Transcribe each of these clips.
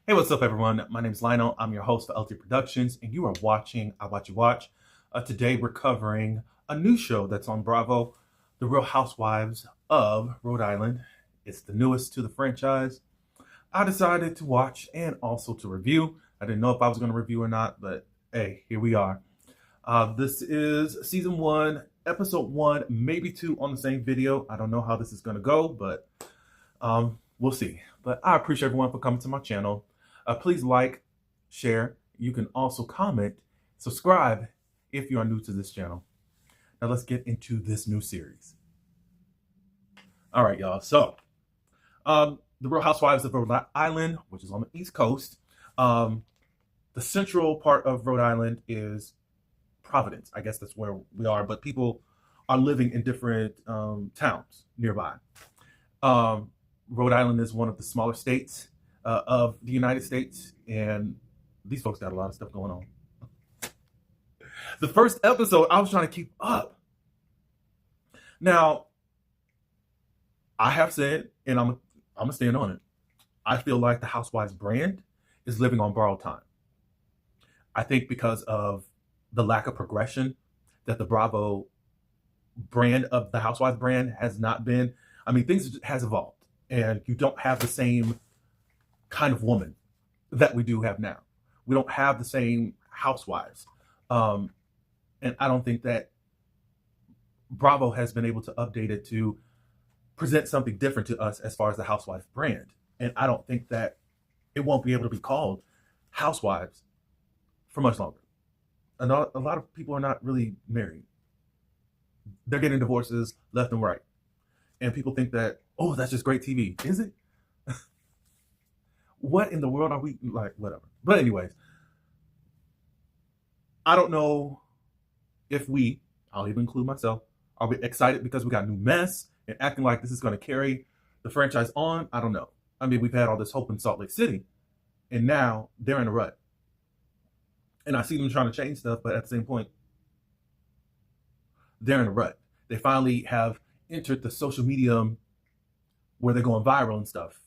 Hey, what's up, everyone? My name is Lionel. I'm your host for LT Productions, and you are watching I Watch You Watch. Today, we're covering a new show that's on Bravo, The Real Housewives of Rhode Island. It's the newest to the franchise. I decided to watch and also to review. I didn't know if I was going to review or not, but hey, here we are. This is season 1, episode 1, maybe 2 on the same video. I don't know how this is going to go, but we'll see. But I appreciate everyone for coming to my channel. Please like, share. You can also comment, subscribe if you are new to this channel. Now let's get into this new series. All right, y'all. So, The Real Housewives of Rhode Island, which is on the East Coast. The central part of Rhode Island is Providence. I guess that's where we are, but people are living in different towns nearby. Rhode Island is one of the smaller states of the United States, and these folks got a lot of stuff going on. The first episode, I was trying to keep up. Now, I have said, and I'm gonna stand on it, I feel like the Housewives brand is living on borrowed time. I think because of the lack of progression that the Bravo brand of the Housewives brand has not been. I mean, things has evolved, and you don't have the same kind of woman that we do have now. We don't have the same housewives. And I don't think that Bravo has been able to update it to present something different to us as far as the Housewives brand. And I don't think that it won't be able to be called Housewives for much longer. And a lot of people are not really married. They're getting divorces left and right. And people think that, oh, that's just great TV. Is it? What in the world are we like? Whatever. But anyways, I don't know if I'll even include myself, are we excited because we got a new mess and acting like this is going to carry the franchise on? I don't know. I mean, we've had all this hope in Salt Lake City, and now they're in a rut. And I see them trying to change stuff, but at the same point, they're in a rut. They finally have entered the social medium where they're going viral and stuff.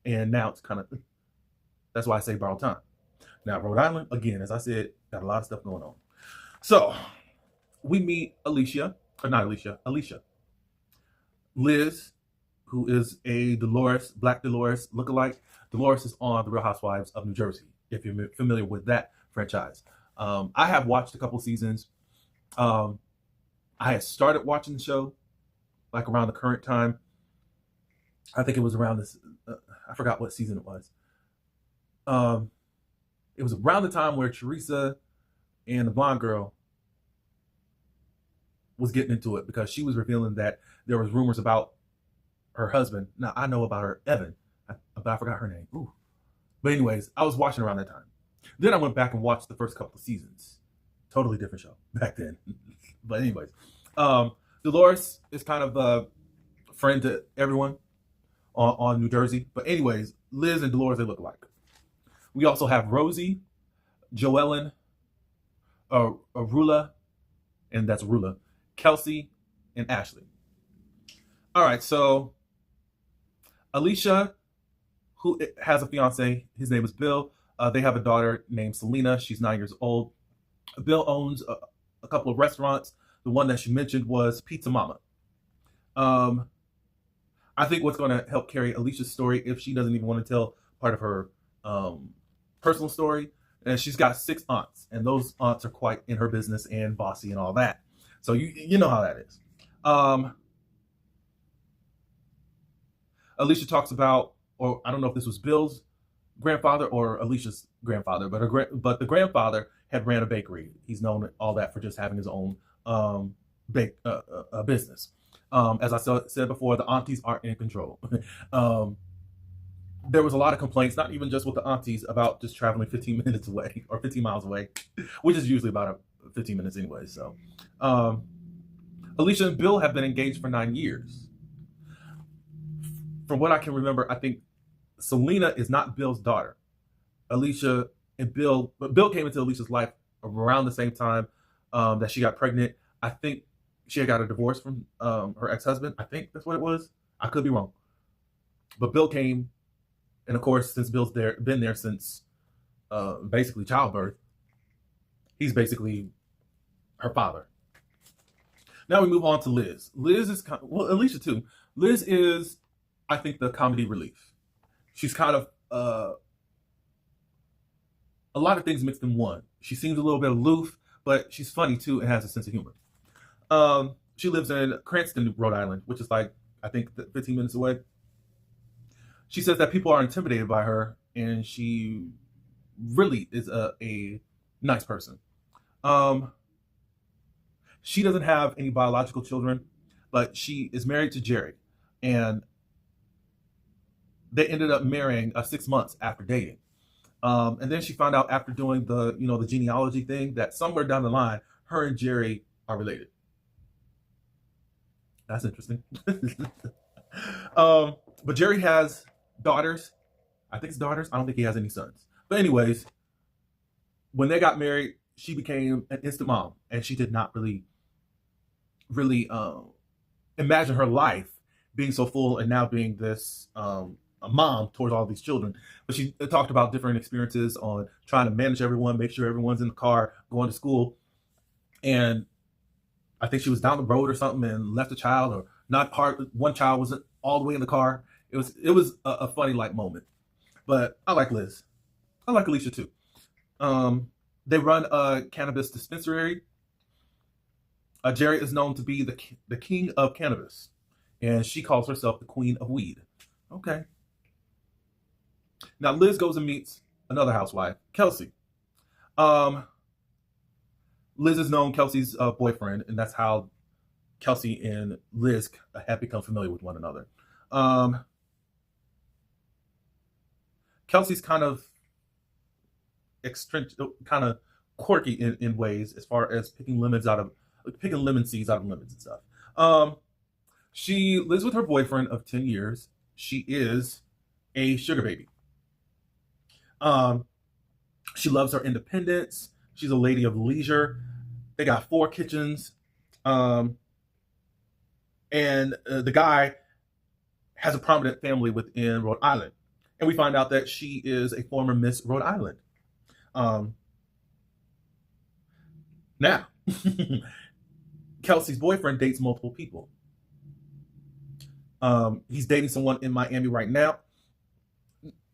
And now it's kind of, that's why I say borrowed time. Now, Rhode Island, again, as I said, got a lot of stuff going on. So we meet Alicia. Liz, who is a Black Dolores lookalike. Dolores is on The Real Housewives of New Jersey, if you're familiar with that franchise. I have watched a couple seasons. I had started watching the show like around the current time. I think it was around this, I forgot what season it was. It was around the time where Teresa and the blonde girl was getting into it because she was revealing that there was rumors about her husband. Now, I know about her, Evan, but I forgot her name. Ooh. But anyways, I was watching around that time. Then I went back and watched the first couple of seasons. Totally different show back then. But anyways, Dolores is kind of a friend to everyone on New Jersey. But anyways, Liz and Dolores, they look alike. We also have Rosie, Joellen, Rula, and that's Rula, Kelsey, and Ashley. All right, so Alicia, who has a fiance, his name is Bill. They have a daughter named Selena. She's 9 years old. Bill owns a couple of restaurants. The one that she mentioned was Pizza Mama. I think what's going to help carry Alicia's story, if she doesn't even want to tell part of her personal story, and she's got 6 aunts, and those aunts are quite in her business and bossy and all that. So you know how that is. Alicia talks about, or I don't know if this was Bill's grandfather or Alicia's grandfather, but the grandfather had ran a bakery. He's known all that for just having his own business. As I said before, the aunties are in control. There was a lot of complaints, not even just with the aunties, about just traveling 15 minutes away or 15 miles away, which is usually about 15 minutes anyway. So Alicia and Bill have been engaged for 9 years. From what I can remember, I think Selena is not Bill's daughter. Alicia and Bill, but Bill came into Alicia's life around the same time that she got pregnant. I think she had got a divorce from her ex-husband. I think that's what it was. I could be wrong. But Bill came And of course, since Bill's been there since basically childbirth, he's basically her father. Now we move on to Liz. Liz is well, Alicia too. Liz is, I think, the comedy relief. She's kind of a lot of things mixed in one. She seems a little bit aloof, but she's funny too and has a sense of humor. She lives in Cranston, Rhode Island, which is like, I think, 15 minutes away. She says that people are intimidated by her, and she really is a nice person. She doesn't have any biological children, but she is married to Jerry, and they ended up marrying 6 months after dating. And then she found out after doing the genealogy thing that somewhere down the line, her and Jerry are related. That's interesting. But Jerry has daughters. I think it's daughters. I don't think he has any sons. But anyways, when they got married, she became an instant mom, and she did not really imagine her life being so full and now being this a mom towards all these children. But she talked about different experiences on trying to manage everyone, make sure everyone's in the car, going to school. And I think she was down the road or something and left a child, or not part. One child wasn't all the way in the car. It was a funny like moment. But I like Liz. I like Alicia too. They run a cannabis dispensary. Jerry is known to be the king of cannabis, and she calls herself the queen of weed. Okay. Now Liz goes and meets another housewife, Kelsey. Liz has known Kelsey's boyfriend, and that's how Kelsey and Liz have become familiar with one another. Kelsey's kind of kind of quirky in ways as far as picking lemon seeds out of lemons and stuff. She lives with her boyfriend of 10 years. She is a sugar baby. She loves her independence. She's a lady of leisure. They got 4 kitchens. And the guy has a prominent family within Rhode Island. And we find out that she is a former Miss Rhode Island. Now, Kelsey's boyfriend dates multiple people. He's dating someone in Miami right now.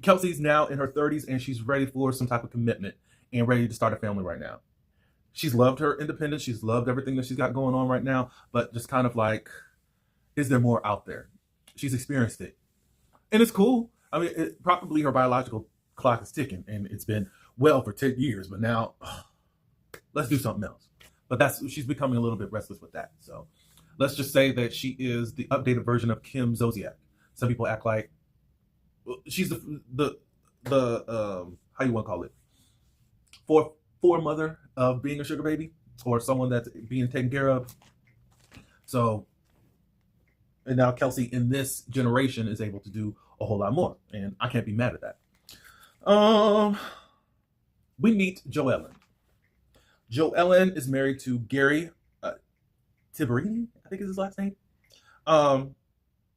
Kelsey's now in her 30s, and she's ready for some type of commitment and ready to start a family right now. She's loved her independence. She's loved everything that she's got going on right now, but just kind of like, is there more out there? She's experienced it. And it's cool. I mean, probably her biological clock is ticking, and it's been well for 10 years, but now let's do something else. But she's becoming a little bit restless with that. So let's just say that she is the updated version of Kim Zolciak. Some people act like she's the how you want to call it, foremother of being a sugar baby, or someone that's being taken care of. So, and now Kelsey in this generation is able to do a whole lot more, and I can't be mad at that. We meet Joellen. Joellen is married to Gary Tiberini, I think is his last name.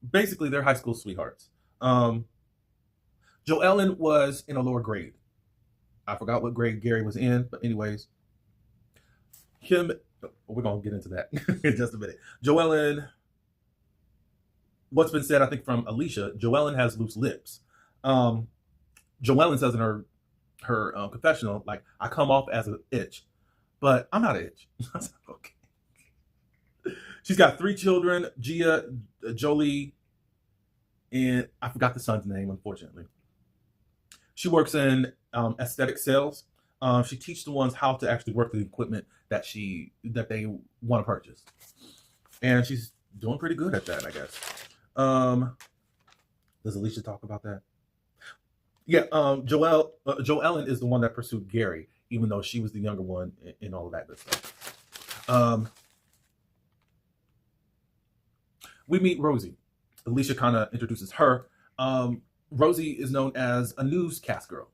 Basically, they're high school sweethearts. Joellen was in a lower grade. I forgot what grade Gary was in, but anyways, we're going to get into that in just a minute. Joellen, what's been said, I think, from Alicia, Joellen has loose lips. Joellen says in her confessional, like, I come off as an itch, but I'm not an itch. Okay. She's got 3 children, Gia, Jolie, and I forgot the son's name, unfortunately. She works in aesthetic sales. She teaches the ones how to actually work the equipment that they want to purchase, and she's doing pretty good at that, I guess. Does Alicia talk about that? Yeah, Joellen is the one that pursued Gary, even though she was the younger one and all of that good stuff. We meet Rosie. Alicia kind of introduces her. Rosie is known as a newscast girl.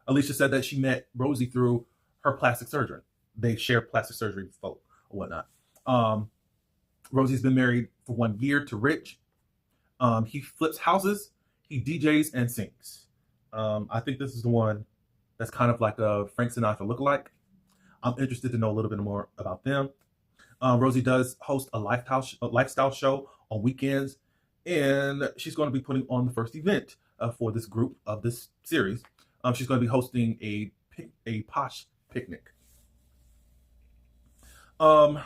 Alicia said that she met Rosie through her plastic surgeon. They share plastic surgery folk or whatnot. Rosie's been married for 1 year to Rich. He flips houses. He DJs and sings. I think this is the one that's kind of like a Frank Sinatra lookalike. I'm interested to know a little bit more about them. Rosie does host a lifestyle show on weekends, and she's going to be putting on the first event for this group of this series. She's going to be hosting a posh picnic. Alicia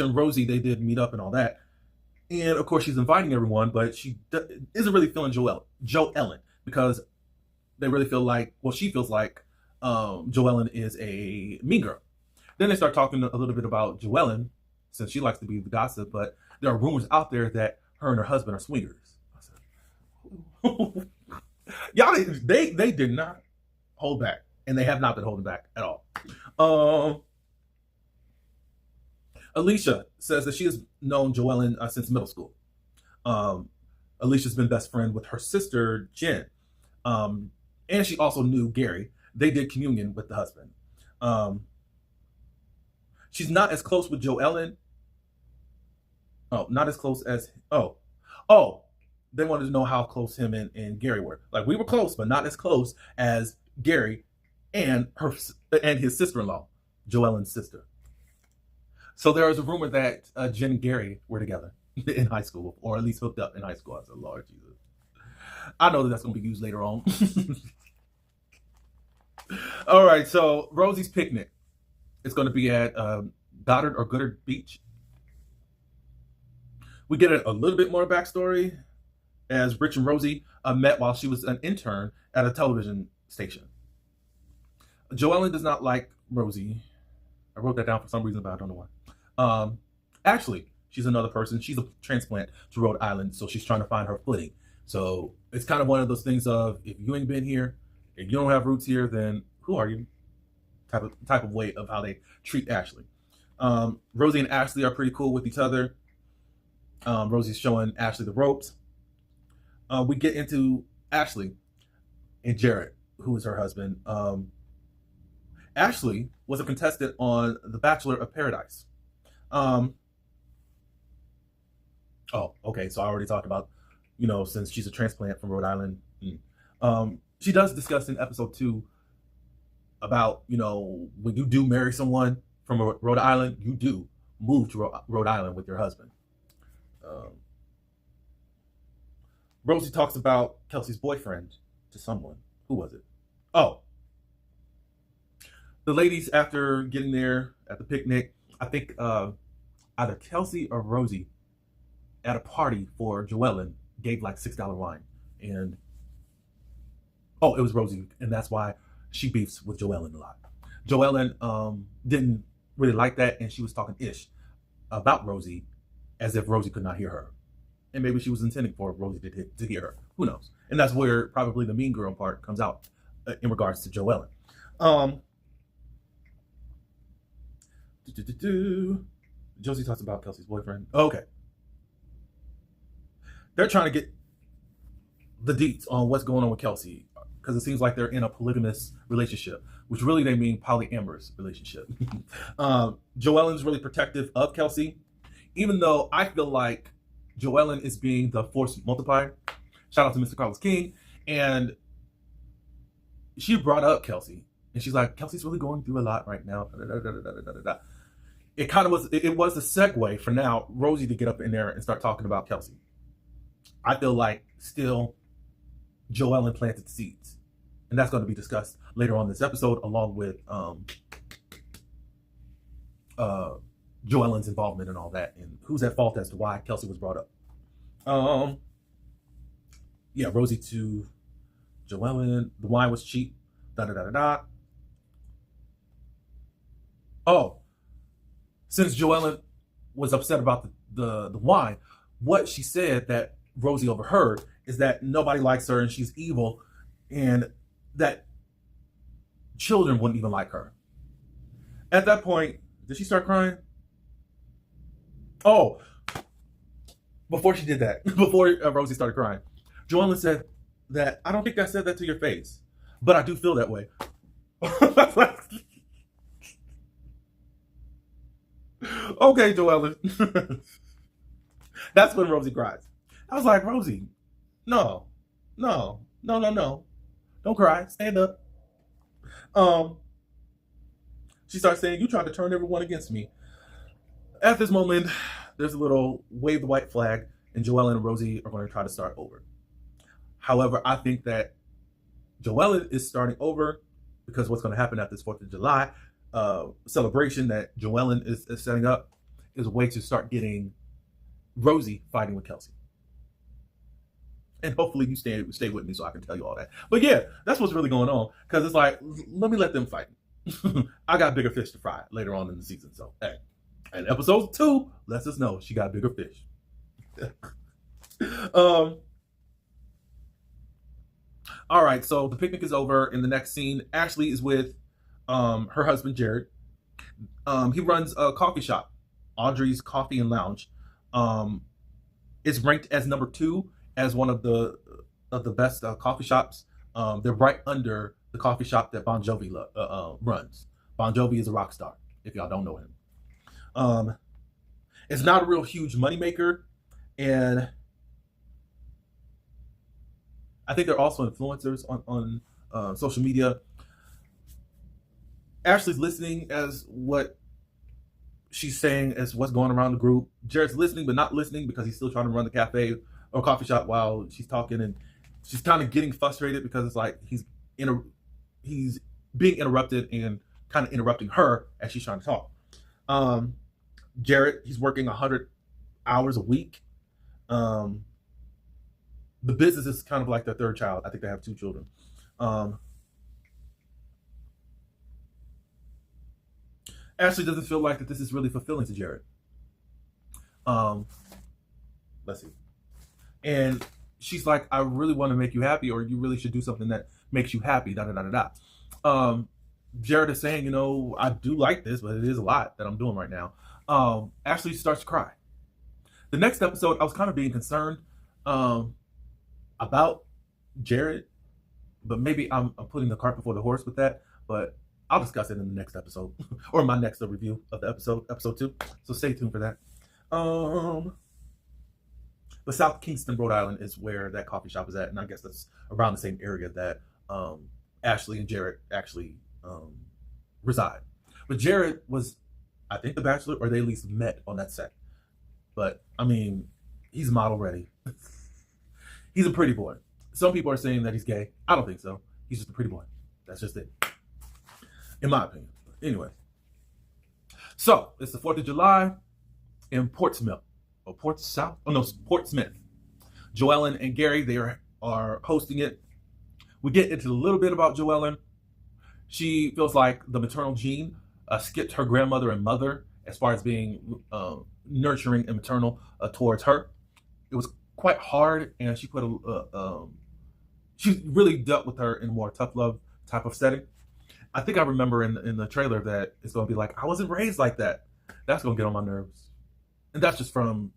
and Rosie, they did meet up and all that. And of course, she's inviting everyone, but she isn't really feeling Joellen, because they really feel like, well, she feels like Joellen is a mean girl. Then they start talking a little bit about Joellen, since she likes to be the gossip, but there are rumors out there that her and her husband are swingers. I said, y'all, they did not hold back, and they have not been holding back at all. Alicia says that she has known Joellen since middle school. Alicia's been best friend with her sister, Jen. And she also knew Gary. They did communion with the husband. She's not as close with Joellen. Oh, not as close as, they wanted to know how close him and Gary were. Like, we were close, but not as close as Gary and his sister-in-law, Joellen's sister. So there was a rumor that Jen and Gary were together in high school, or at least hooked up in high school. I said, Lord Jesus. I know that's going to be used later on. All right, so Rosie's picnic. It's going to be at Goddard Beach. We get a little bit more backstory as Rich and Rosie met while she was an intern at a television station. Joellen does not like Rosie. I wrote that down for some reason, but I don't know why. Actually, she's another person. She's a transplant to Rhode Island, so she's trying to find her footing. So it's kind of one of those things of, if you ain't been here, if you don't have roots here, then who are you? Type of way of how they treat Ashley. Rosie and Ashley are pretty cool with each other. Rosie's showing Ashley the ropes. We get into Ashley and Jared, who is her husband. Ashley was a contestant on The Bachelor of Paradise. Okay, so I already talked about, since she's a transplant from Rhode Island. She does discuss in episode 2 about, when you do marry someone from Rhode Island, you do move to Rhode Island with your husband. Rosie talks about Kelsey's boyfriend to someone. Who was it? Oh, the ladies, after getting there at the picnic, I think either Kelsey or Rosie at a party for Joellen gave like $6 wine. And it was Rosie, and that's why she beefs with Joellen a lot. Joellen didn't really like that, and she was talking ish about Rosie as if Rosie could not hear her. And maybe she was intending for Rosie to hear her. Who knows? And that's where probably the mean girl part comes out in regards to Joellen. Josie talks about Kelsey's boyfriend. Okay. They're trying to get the deets on what's going on with Kelsey, because it seems like they're in a polygamous relationship, which really they mean polyamorous relationship. Joellen's really protective of Kelsey, even though I feel like Joellen is being the force multiplier. Shout out to Mr. Carlos King. And she brought up Kelsey, and she's like, Kelsey's really going through a lot right now. It kind of was, it was a segue for now Rosie to get up in there and start talking about Kelsey. I feel like still Joellen planted seeds, and that's going to be discussed later on this episode, along with Joellen's involvement and all that, and who's at fault as to why Kelsey was brought up. Rosie to Joellen, the wine was cheap. Since Joellen was upset about the wine, what she said that Rosie overheard is that nobody likes her and she's evil, and that children wouldn't even like her. At that point, did she start crying? Oh, before she did that, before Rosie started crying, Joellen said that, I don't think I said that to your face, but I do feel that way. Okay, Joellen. That's when Rosie cries. I was like, Rosie, no, no. Don't cry. Stand up. Um, she starts saying, you tried to turn everyone against me. At this moment, there's a little wave the white flag, and Joellen and Rosie are going to try to start over. However, I think that Joellen is starting over because what's going to happen at this 4th of July celebration that Joellen is setting up is a way to start getting Rosie fighting with Kelsey. And hopefully you stay with me so I can tell you all that. But yeah, that's what's really going on. Because it's like, let me let them fight. I got bigger fish to fry later on in the season. So, hey. And episode 2 lets us know she got bigger fish. All right, so the picnic is over. In the next scene, Ashley is with her husband, Jared. He runs a coffee shop, Audrey's Coffee and Lounge. It's ranked as number 2 as one of the best coffee shops. They're right under the coffee shop that Bon Jovi runs. Bon Jovi is a rock star, if y'all don't know him. It's not a real huge moneymaker, and I think they're also influencers on social media. Ashley's listening as what she's saying as what's going around the group. Jared's listening, but not listening because he's still trying to run the cafe or coffee shop while she's talking, and she's kind of getting frustrated because it's like he's being interrupted and kind of interrupting her as she's trying to talk. Jared, he's working 100 hours a week. The business is kind of like their third child. I think they have 2 children. Ashley doesn't feel like that this is really fulfilling to Jared. Let's see. And she's like, I really want to make you happy, or you really should do something that makes you happy, Jared is saying, I do like this, but it is a lot that I'm doing right now. Ashley starts to cry. The next episode, I was kind of being concerned about Jared, but maybe I'm putting the cart before the horse with that, but I'll discuss it in the next episode or my next review of the episode 2. So stay tuned for that. But South Kingston, Rhode Island is where that coffee shop is at. And I guess that's around the same area that Ashley and Jared actually reside. But Jared was, I think, the bachelor, or they at least met on that set. But, I mean, he's model ready. He's a pretty boy. Some people are saying that he's gay. I don't think so. He's just a pretty boy. That's just it. In my opinion. Anyway. So, it's the 4th of July in Portsmouth. Or Portsmouth. Joellen and Gary, they are hosting it. We get into a little bit about Joellen. She feels like the maternal gene skipped her grandmother and mother as far as being nurturing and maternal towards her. It was quite hard, and she she really dealt with her in a more tough love type of setting. I think I remember in the trailer that it's going to be like, I wasn't raised like that. That's going to get on my nerves. And that's just from,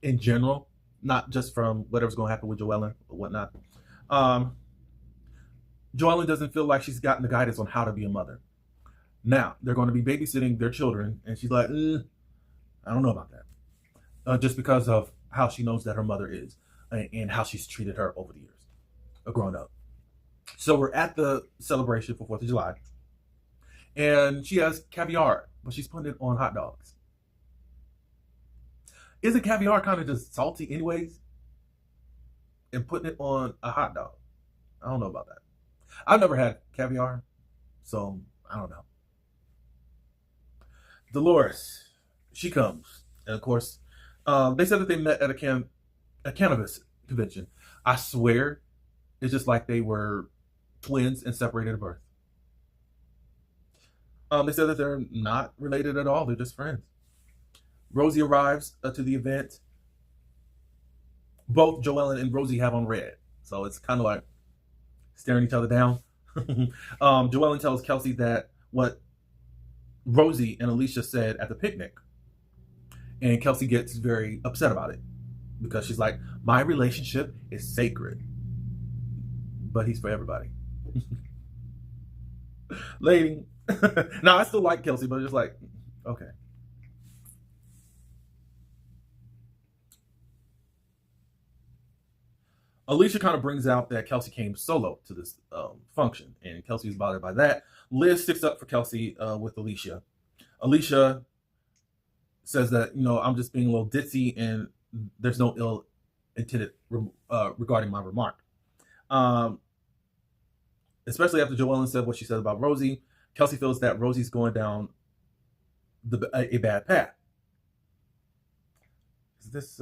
in general, not just from whatever's going to happen with Joellen or whatnot. Joellen doesn't feel like she's gotten the guidance on how to be a mother. Now, they're going to be babysitting their children, and she's like, I don't know about that. Just because of how she knows that her mother is and how she's treated her over the years, growing up. So we're at the celebration for 4th of July, and she has caviar, but she's putting it on hot dogs. Isn't caviar kind of just salty anyways? And putting it on a hot dog? I don't know about that. I've never had caviar, so I don't know. Dolores, she comes. And of course, they said that they met at a cannabis convention. I swear, it's just like they were twins and separated at birth. They said that they're not related at all. They're just friends. Rosie arrives to the event. Both Joellen and Rosie have on red. So it's kind of like staring each other down. Joellen tells Kelsey that what Rosie and Alicia said at the picnic. And Kelsey gets very upset about it. Because she's like, my relationship is sacred. But he's for everybody. Lady. Now, I still like Kelsey, but it's just like, okay. Alicia kind of brings out that Kelsey came solo to this function, and Kelsey is bothered by that. Liz sticks up for Kelsey with Alicia. Alicia says that, I'm just being a little ditzy, and there's no ill intended regarding my remark. Especially after Joellen said what she said about Rosie, Kelsey feels that Rosie's going down a bad path. Is this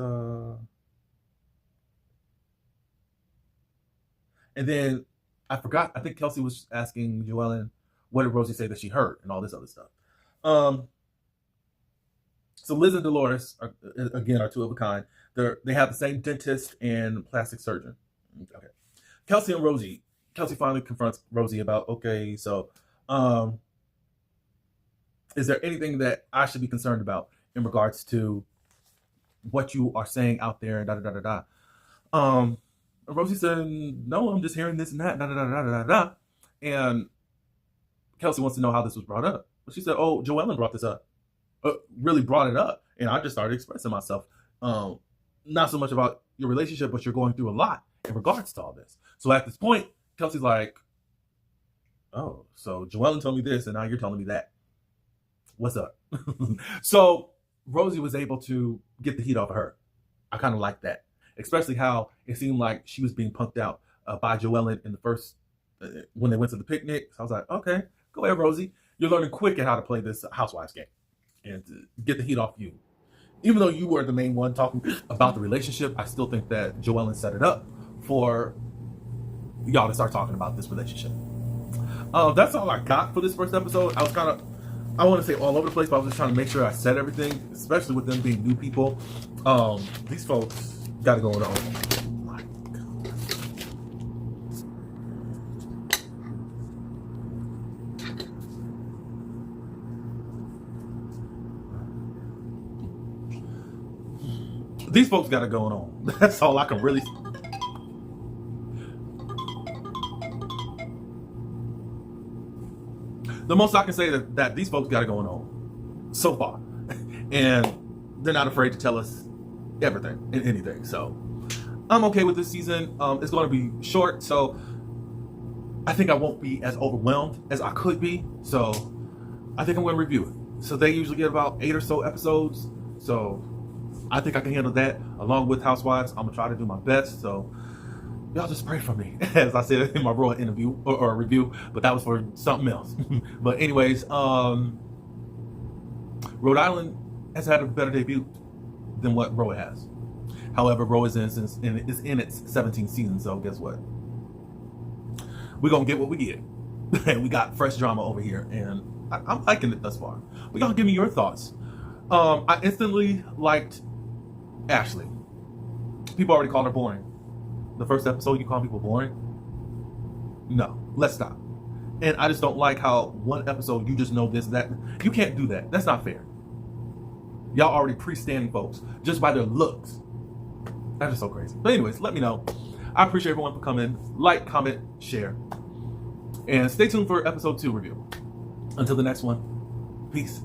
And then I forgot. I think Kelsey was asking Joellen, what did Rosie say that she heard, and all this other stuff. So Liz and Dolores are two of a kind. They have the same dentist and plastic surgeon. Okay. Kelsey and Rosie. Kelsey finally confronts Rosie about, okay, so is there anything that I should be concerned about in regards to what you are saying out there, and Rosie said, no, I'm just hearing this and that, And Kelsey wants to know how this was brought up. She said, oh, Joellen brought this up. Really brought it up. And I just started expressing myself. Not so much about your relationship, but you're going through a lot in regards to all this. So at this point, Kelsey's like, oh, so Joellen told me this, and now you're telling me that. What's up? So Rosie was able to get the heat off of her. I kind of like that. Especially how it seemed like she was being punked out by Joellen in the first, when they went to the picnic. So I was like, okay, go ahead, Rosie. You're learning quick at how to play this Housewives game and to get the heat off you. Even though you were the main one talking about the relationship, I still think that Joellen set it up for y'all to start talking about this relationship. That's all I got for this first episode. I was I want to say all over the place, but I was just trying to make sure I said everything, especially with them being new people. These folks got it going on. My God. These folks got it going on. That's all I can really. The most I can say that these folks got it going on so far, and they're not afraid to tell us everything and anything. So I'm okay with this season. It's going to be short, so I think I won't be as overwhelmed as I could be. So I think I'm going to review it. So they usually get about 8 or so episodes. So I think I can handle that along with Housewives. I'm going to try to do my best. So y'all just pray for me, as I said in my Rhode interview or review, but that was for something else. But anyways, Rhode Island has had a better debut than what Rhode has. However, Rhode is in its 17th season, so guess what? We're going to get what we get. And we got fresh drama over here, and I'm liking it thus far. But y'all give me your thoughts. I instantly liked Ashley. People already called her boring. The first episode, you call people boring? No, let's stop. And I just don't like how one episode you just know this, that. You can't do that. That's not fair. Y'all already pre-standing folks just by their looks. That's just so crazy. But anyways, let me know. I appreciate everyone for coming. Like, comment, share. And stay tuned for episode 2 review. Until the next one, peace.